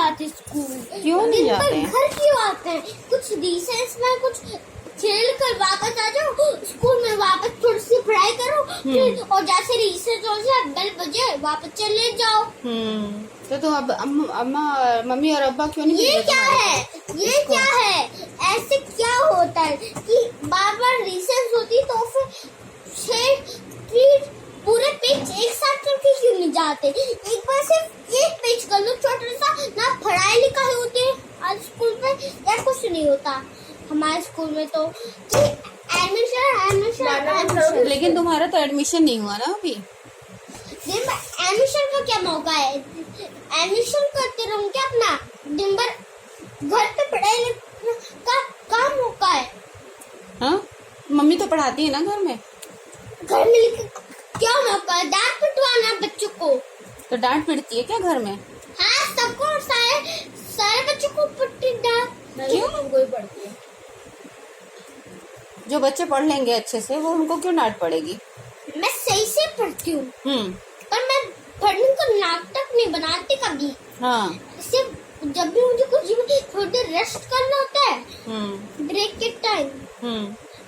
जाते स्कूल। क्यों नहीं दिन भर जाते हैं? घर क्यों आते हैं? कुछ रिसेस में कुछ खेल कर वापस आ जाओ, स्कूल में वापस थोड़ी सी पढ़ाई करो, फिर और जैसे रिसेस हो जाए बेल बजे वापस चले जाओ। तो अब अम्मा मम्मी और अब्बा क्यों नहीं ये भेज रहे क्या तुम्हारे है? को? ये इसको? क्या है? ऐसे क्या होता है कि बार बार रिसेस होती तो फिर पूरे पेज एक साथ करके क्यों नहीं जाते? एक बार सिर्फ एक पेज कर लो छोटा सा। ना पढ़ाई लिखाई होती है आज स्कूल में या कुछ नहीं होता हमारे स्कूल में। तो एडमिशन लेकिन तुम्हारा तो एडमिशन नहीं हुआ ना अभी। एडमिशन का क्या मौका है? एडमिशन करते रहूंगे अपना दिन भर घर पे पढ़ाई का मौका है। हाँ, मम्मी तो पढ़ाती है ना घर में। घर में क्या मौका है? डांट पिटवाना बच्चों को। तो डांट पिटती है क्या घर में? हाँ, सबको सारे बच्चों को पिटती डांट। क्यों? कोई पढ़ती है। जो बच्चे पढ़ लेंगे अच्छे से वो उनको क्यों डांट पड़ेगी? मैं सही से पढ़ती हूँ पर मैं पढ़ने को नाटक नहीं बनाती कभी। हाँ। सिर्फ जब भी मुझे कुछ थोड़ी देर रेस्ट करना होता है, ब्रेक के टाइम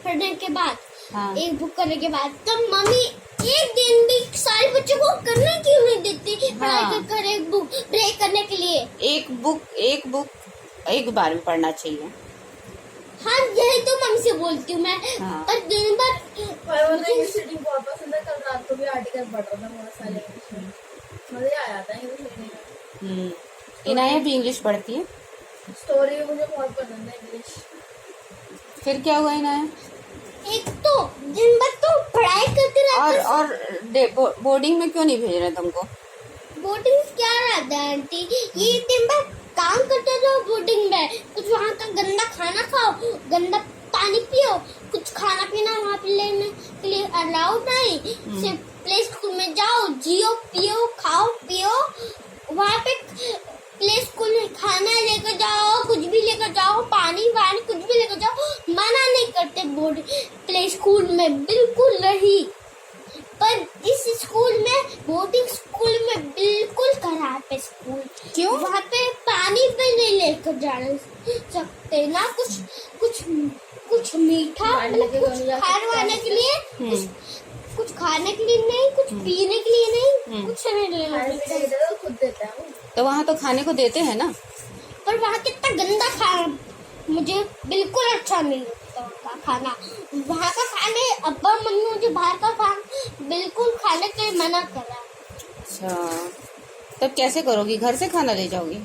पढ़ने के बाद, हाँ। एक बुक करने के बाद, तब मम्मी एक दिन भी सारे बच्चों को करने क्यों नहीं देती? पढ़ाई कर एक बुक ब्रेक करने के लिए। एक बुक एक बार में पढ़ना चाहिए। हाँ, यही तो मम्मी से बोलती हूँ मैं। हाँ। पर दिन भर सिटिंग बहुत पसंद है। कल रात को भी आर्टिकल पढ़ रहा था बहुत सारे इंग्लिश में। मजे आ जाता है इंग्लिश पढ़ने में। इनाया भी इंग्लिश पढ़ती है। स्टोरी भी मुझे बहुत पसंद है इंग्लिश। फिर क्या हुआ इनाया? एक तो दिन भर तो पढ़ाई करते रहते। और बोर्डिंग में क्यों नहीं भेज रहे तुमको? बोर्डिंग क्या रहता है आंटी? ये दिन भर काम करते रहो बोर्डिंग में। कुछ वहाँ का गंदा खाना खाओ, गंदा पानी पियो, कुछ खाना पीना वहाँ पे लेने के लिए अलाउड नहीं। सिर्फ प्ले स्कूल में जाओ, जियो पियो, खाओ पियो। वहाँ पे प्ले स्कूल में खाना लेकर जाओ, कुछ भी लेकर जाओ, पानी वानी कुछ भी लेकर जाओ, मना नहीं करते बोर्ड प्ले स्कूल में बिल्कुल नहीं। पर इस स्कूल में, बोर्डिंग स्कूल में बिल्कुल खराब है स्कूल। क्यों? वहाँ पे पानी भी नहीं लेकर जा सकते ना, कुछ मीठा कुछ खाने वाने के लिए, कुछ खाने के लिए नहीं, कुछ पीने के लिए नहीं, कुछ नहीं लेना। तो खुद देता है वो। तो वहाँ तो खाने को देते हैं ना। पर वहाँ कितना गंदा खाना, मुझे बिल्कुल अच्छा नहीं लगता उनका खाना। वहाँ का खाने अब्बा मम्मी मुझे बाहर का खाना बिल्कुल खाने के लिए मना कर रहा है। अच्छा, तब कैसे करोगी? घर से खाना ले जाओगी?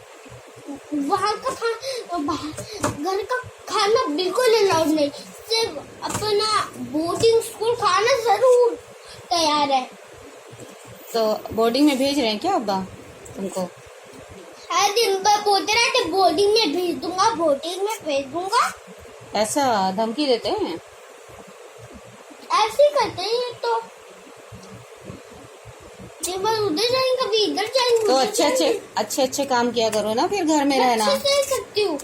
वहाँ का घर का खाना बिल्कुल अलाउड नहीं। सिर्फ अपना बोर्डिंग स्कूल खाना जरूर तैयार है। तो बोर्डिंग में भेज रहे हैं क्या अब्बा तुमको? हर दिन भर बोलते रहते बोर्डिंग में भेज दूंगा, बोर्डिंग में भेज दूंगा। ऐसा धमकी देते हैं? ऐसे ही करते हैं ये तो। एक बार उधर जाएंगे, कभी इधर जाएंगे। तो अच्छे काम किया करो ना, फिर घर में रहना। अच्छे से करती हूँ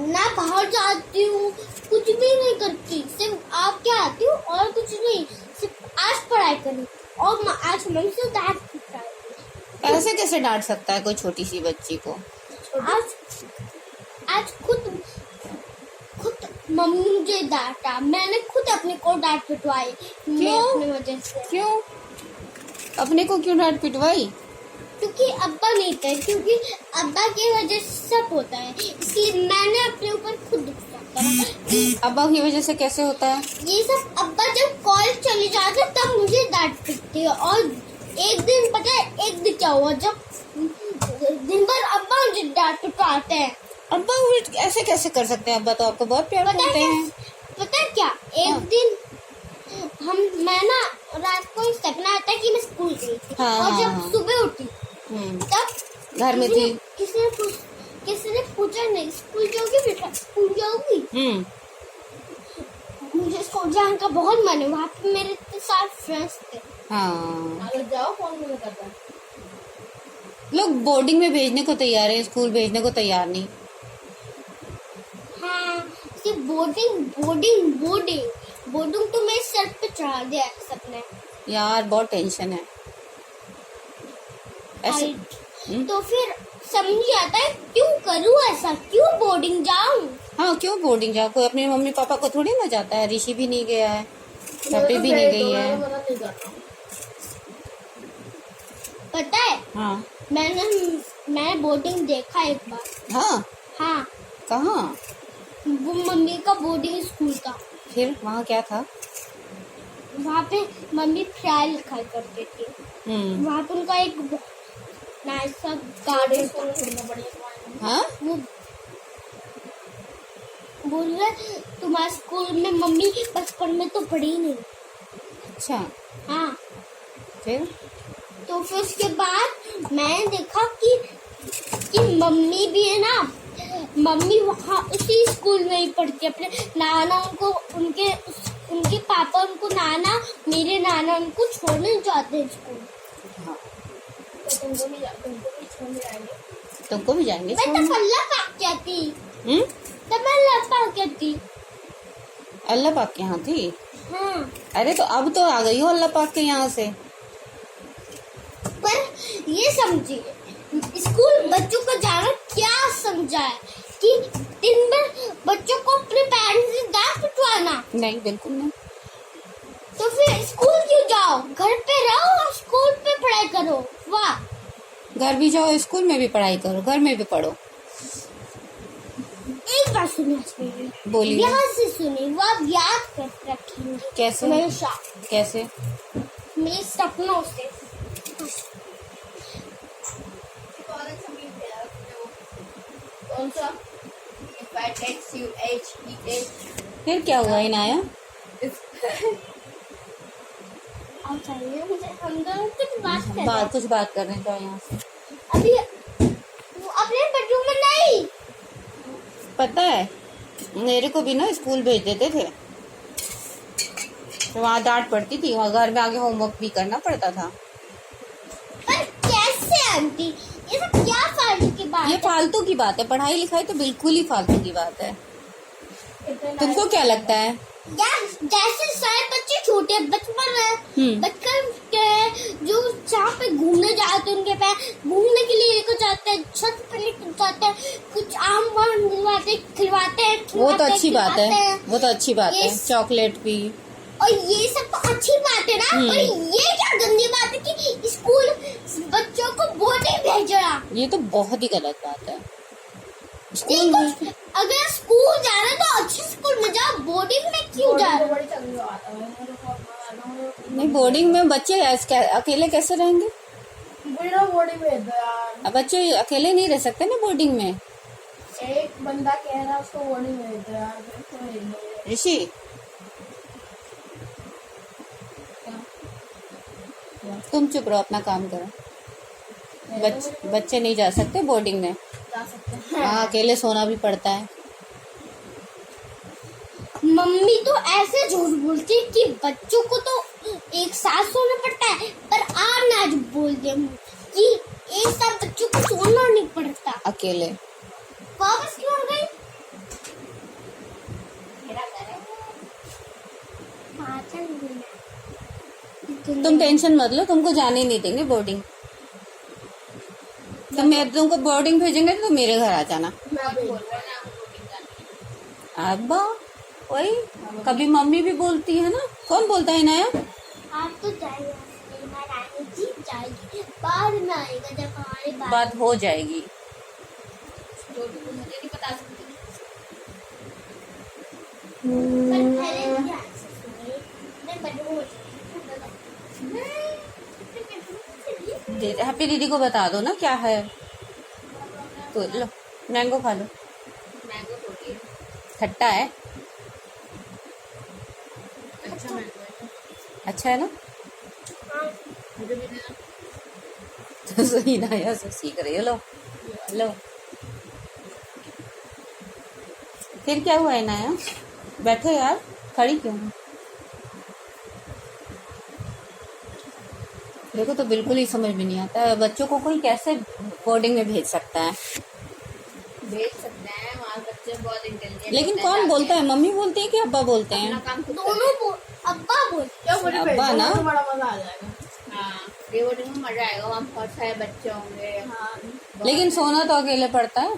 ना, बाहर जाती हूँ, कुछ भी नहीं करती। सिर्फ आप क्या आती हूँ और कुछ नहीं। सिर्फ आज पढ़ाई करी और आज मम्मी से डांट पिटाई। ऐसे कैसे डांट सकता है कोई छोटी सी बच्ची को? आज खुद मम्मी मुझे डांटा, मैंने खुद अपने को डांट पिटवाई। अपनी वजह से। क्यों? अपने को क्यों डांट पिटवाई? क्योंकि अब्बा नहीं थे, क्योंकि अब्बा की वजह से सब होता है, इसलिए मैंने अपने ऊपर खुद गुस्सा करा। अब्बा की वजह से कैसे होता है ये सब? अब्बा जब कॉलेज चले जाते तब मुझे डांट पिटती है। और एक दिन पता है, एक दिन क्या हुआ, जब दिन भर अब्बा मुझे डांट पिटवाते हैं। अब्बा ऐसे कैसे कर सकते हैं? अब्बा तो आपको बहुत प्यार करते हैं। पता है क्या, एक दिन मैं ना रात को सपना आता है कि मैं स्कूल गई थी। और जब सुबह उठी तब घर में थी। किसी ने पूछा नहीं, स्कूल जाओगी बेटा, स्कूल जाओगी? मुझे स्कूल जाने का बहुत मन है। वहाँ पे मेरे साथ फ्रेंड्स थे। हाँ, अगर जाओ फोन नहीं करता। लोग बोर्डिंग में भेजने को तैयार है, स्कूल भेजने को तैयार नहीं। हाँ, सिर्फ बोर्डिंग तो मेरे सर पे चढ़ा दिया सबने। यार बहुत टेंशन है ऐसे। तो फिर समझ नहीं आता है क्यों करूँ ऐसा, क्यों बोर्डिंग जाऊँ। हाँ, क्यों बोर्डिंग जाओ? कोई अपने मम्मी पापा को थोड़ी ना जाता है। ऋषि भी नहीं गया है, छपी भी नहीं गई है। मदद नहीं करता हूँ। पता है हाँ मैं बोर्डिंग देखा एक बार। हाँ, हाँ, कहाँ? वो मम्मी का बोर्डिंग स्कूल का। फिर वहाँ क्या था? वहाँ पे मम्मी फ्राई लिखा करते थे। वहाँ पे उनका एक नाइस सा गार्डन स्कूल में छोड़ना पड़ेगा तुम्हारे। हाँ, वो बोल रहे तुम्हारे स्कूल में मम्मी बचपन में तो पढ़ी ही नहीं। अच्छा, हाँ, फिर तो फिर उसके बाद मैंने देखा कि मम्मी भी है ना, मम्मी वहाँ उसी स्कूल में ही पढ़ती है। अपने नाना उनको उनके पापा उनको मेरे नाना उनको छोड़ने जाते हैं स्कूल। हाँ, तो तुमको भी छोड़ने आएंगे। तुमको भी जाएंगे मैं छोड़ने? तो अल्लाह पाक कहती, हम्म, तब मैं अल्लाह पाक कहती। अल्लाह पाक के यहाँ थी? हाँ, अरे तो अब तो आ गई हो अल्लाह पाक के यहाँ से। पर ये समझिए स्कूल बच्चों को जाना क्या समझा है कि दिन भर बच्चों को अपने पेरेंट्स से डांट पिटवाना। नहीं, बिल्कुल नहीं। तो फिर स्कूल क्यों जाओ, घर पे रहो और स्कूल पे पढ़ाई करो। वाह, घर भी जाओ, स्कूल में भी पढ़ाई करो, घर में भी पढ़ो। एक बार सुनिए, बोलिए। यहाँ से सुनिए, वो आप याद कर रखेंगे कैसे? हमेशा कैसे? मेरे सपनों से। कौन सा? If I text you HEH, फिर क्या हुआ इनाया? आप चाहिए मुझे, हम दोनों कुछ बात कर रहे कुछ बात कर रहे हैं, जाओ यहाँ से। अभी वो अपने बेडरूम में नहीं। पता है, मेरे को भी ना स्कूल भेज देते थे तो वहाँ डांट पड़ती थी, वहाँ घर में आके होमवर्क भी करना पड़ता था। पर कैसे आंटी, ये सब क्या फालतू की बात ये है। फालतू की बात है, पढ़ाई लिखाई तो बिल्कुल ही फालतू की बात है। तुमको क्या लगता है? यार जैसे सारे बच्चे छोटे बचपन में बचपन के जो जहाँ पे घूमने जाते हैं उनके पे घूमने के लिए लेकर जाते हैं, छत पे लेकर जाते हैं, कुछ आम वाम खिलवाते हैं। वो तो अच्छी बात है, खिलवाते हैं। वो तो अच्छी बात है, चॉकलेट भी। और ये सब तो अच्छी बात है ना, और ये क्या गंदी बात है कि स्कूल बच्चों को बोर्डिंग भेजना। ये तो बहुत ही गलत बात है। नहीं, कुछ अगर स्कूल जा रहे हैं तो अच्छे स्कूल में जाओ, बोर्डिंग में क्यों जा रहे हो? बड़ी चंगी बात है। नहीं, बोर्डिंग में बच्चे अकेले कैसे रहेंगे? बिना बोर्डिंग भेज दो यार। अब बच्चे अकेले नहीं रह सकते ना बोर्डिंग में। एक बंदा कह रहा है उसको बोर्डिंग भेज दो यार, फिर भेज दो। ऋषि, तुम चुप रहो, अपना काम करो। बच्चे नहीं जा सकते बोर्डिंग में। जा सकते हैं। हाँ, अकेले सोना भी पड़ता है। मम्मी तो ऐसे झूठ बोलती है कि बच्चों को तो एक साथ सोना पड़ता है, पर आप ना झूठ बोल दे कि एक साथ बच्चों को सोना नहीं पड़ता। अकेले वापस क्यों आ गई? हाँ, चल गई। तुम टेंशन मत लो, तुमको जाने नहीं देंगे बोर्डिंग। तुमको बोर्डिंग भेजेंगे तो मेरे घर आ जाना। मैं बोल रहा हूँ अब्बा, वही कभी मम्मी भी बोलती है ना। कौन बोलता है नया? आप तो जाइए, रानी जी जाएगी, बाद में आएगा जब हमारी बात हो जाएगी। जो भी मुझे नहीं बता सकती। पर पहले ध्यान से सुनिए, मैं बेडरूम हैप्पी दीदी को बता दो ना क्या है। तो लो, मैंगो खा लो। मैंगो थोड़ी है, खट्टा है। अच्छा मैंगो है। अच्छा है ना? मुझे भी देना। तो सही ना, यार से सीख रही हो। लो लो। फिर क्या हुआ है नाया? बैठो यार, खड़ी क्यों हो? देखो तो बिल्कुल ही समझ में नहीं आता है, बच्चों को कोई कैसे बोर्डिंग में भेज सकता है। भेज सकते हैं, हमारे बच्चे बहुत इंटेलिजेंट। लेकिन कौन बोलता है? मम्मी बोलती है कि अब्बा बोलते हैं? अपना काम खुद दोनों अब्बा बोल। क्या बोले, अब्बा ना? बड़ा मजा आ जाएगा। हाँ, बोर्डिंग में मजा आएगा, वहाँ बहुत सारे बच्चे होंगे। हाँ, लेकिन सोना तो अकेले पड़ता है।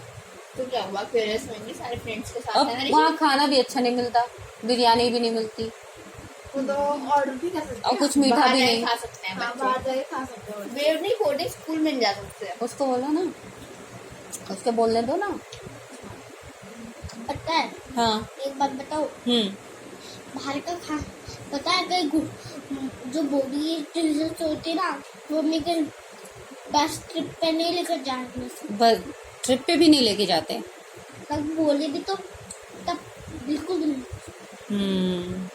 तो क्या हुआ, अकेले सोएंगे, सारे फ्रेंड्स के साथ अब है ना ऋषि? वहाँ खाना भी अच्छा नहीं मिलता, बिरयानी भी नहीं मिलती वो तो ऑर्डर भी कर सकते और हैं। कुछ मीठा बाहर भी जाके नहीं। खा सकते हैं हाँ, बच्चे। बाहर जाके खा सकते हो। वेव नहीं कोडिंग स्कूल में नहीं जा सकते हैं। उसको बोलो ना, उसके बोलने दो ना। पता है, हाँ। एक बात बताओ, बाहर का खा पता है कहीं जो बॉडी टीजर्स होती है ना, वो मम्मी के बस ट्रिप पे नहीं लेकर जाने से, बस ट्रिप पे भी नहीं लेके जाते। तब बोले भी तो तब बिल्कुल भी नहीं।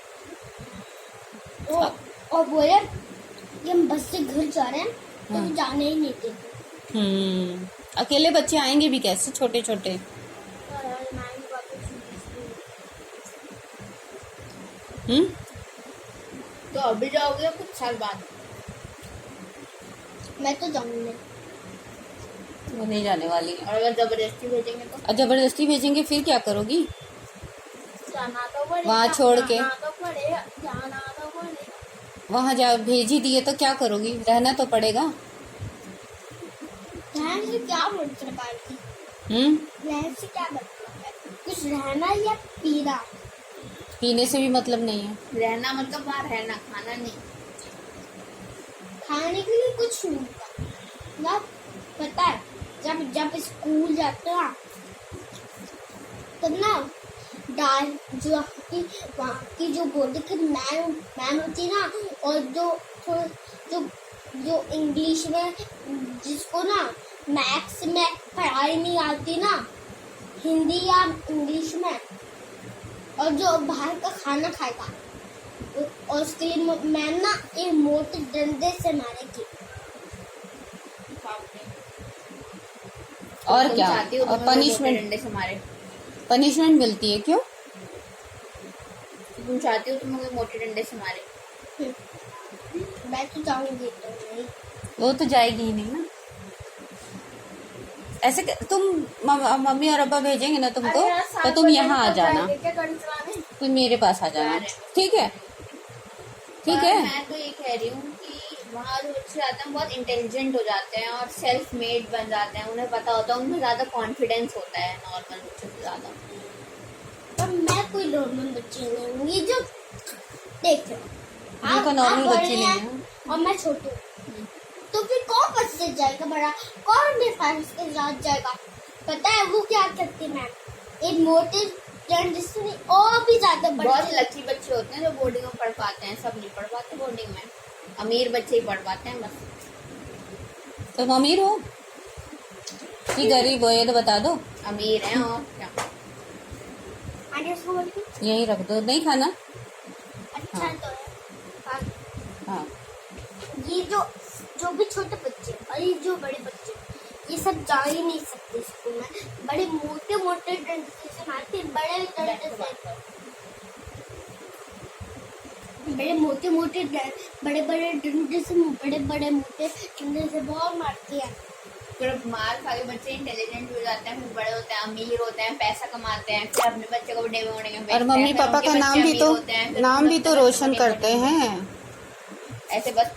और बोले कि हम बस से घर जा रहे हैं तो हाँ। जाने ही नहीं देते। अकेले बच्चे आएंगे भी कैसे, छोटे छोटे। तो अभी जाओगे या कुछ साल बाद? मैं तो जाऊंगी। वो नहीं जाने वाली है। और अगर जबरदस्ती भेजेंगे तो? और जबरदस्ती भेजेंगे फिर क्या करोगी? जाना तो पड़ेगा, वहाँ छोड़ के जाना तो पड़ेगा, जाना तो पड़ेगा। वहाँ जा भेज ही दिए तो क्या करोगी? रहना तो पड़ेगा। रहने से क्या मतलब आती? रहने से क्या मतलब है? कुछ रहना या पीना? पीने से भी मतलब नहीं है। रहना मतलब वहाँ रहना, खाना नहीं। खाने के लिए कुछ नहीं होता ना। पता है, जब जब स्कूल जाते हैं ना, तब ना दाल जो वहाँ की जो बॉडी की मैम होती है ना, और जो जो इंग्लिश में जिसको ना मैथ्स में पढ़ाई नहीं आती ना, हिंदी या इंग्लिश में, और जो बाहर का खाना खाएगा और उसके लिए मैम ना एक मोटे डंडे से मारेगी। और तुम क्या? चाहती हो और तुम्हें मोटे पनिशमेंट, डंडे से मारे? पनिशमेंट मिलती है क्यों? तुम चाहती हो तुम्हें कोई मोटे डंडे से मारे? मैं तो जाऊंगी तो नहीं। वो तो जाएगी ही नहीं ना। ऐसे तुम मम्मी और अब्बा भेजेंगे ना तुमको, तो तुम यहाँ आ जाना, तुम मेरे पास आ जाना, ठीक है? ठीक पर है। मैं तो ये कह रही हूँ कि वहाँ जो बच्चे आते हैं बहुत इंटेलिजेंट हो जाते हैं और सेल्फ मेड बन जाते हैं, उन्हें पता होता है, उनमें ज्यादा कॉन्फिडेंस होता है नॉर्मल बच्चों से ज्यादा। पर मैं कोई नॉर्मल बच्ची नहीं हूँ। ये जो देख रहे हो, मैं तो नॉर्मल बच्ची नहीं हूँ। और मैं छोटी हूँ, तो फिर कौन बस से जाएगा बड़ा, कौन मेरे फ्रेंड्स के साथ जाएगा? पता है वो क्या करती मैं, एक मोटे जिससे और भी ज्यादा बहुत लकी बच्चे होते हैं जो बोर्डिंग में पढ़ पाते हैं, सब नहीं पढ़ पाते बोर्डिंग में, अमीर बच्चे ही पढ़ पाते हैं बस। तुम अमीर हो कि गरीब हो, ये तो बता दो। अमीर हैं और क्या। यहीं रख दो, नहीं खाना। अच्छा तो है। हाँ। हाँ। ये जो भी छोटे बच्चे और ये जो बड़े बच्चे, ये सब जा ही नहीं सकते स्कूल में। बड़े मोटे मोटे डंडे से मारते, बड़े डंडे से, बड़े मोटे मोटे बड़े बड़े डंडे से, बड़े बड़े मोटे डंडे से बहुत मारती है। फिर मार खा के बच्चे इंटेलिजेंट हो जाते हैं, फिर बड़े होते हैं, अमीर होते हैं, पैसा कमाते हैं, फिर अपने बच्चे को भी डेवे होने में और मम्मी पापा का नाम भी तो रोशन करते हैं। ऐसे बस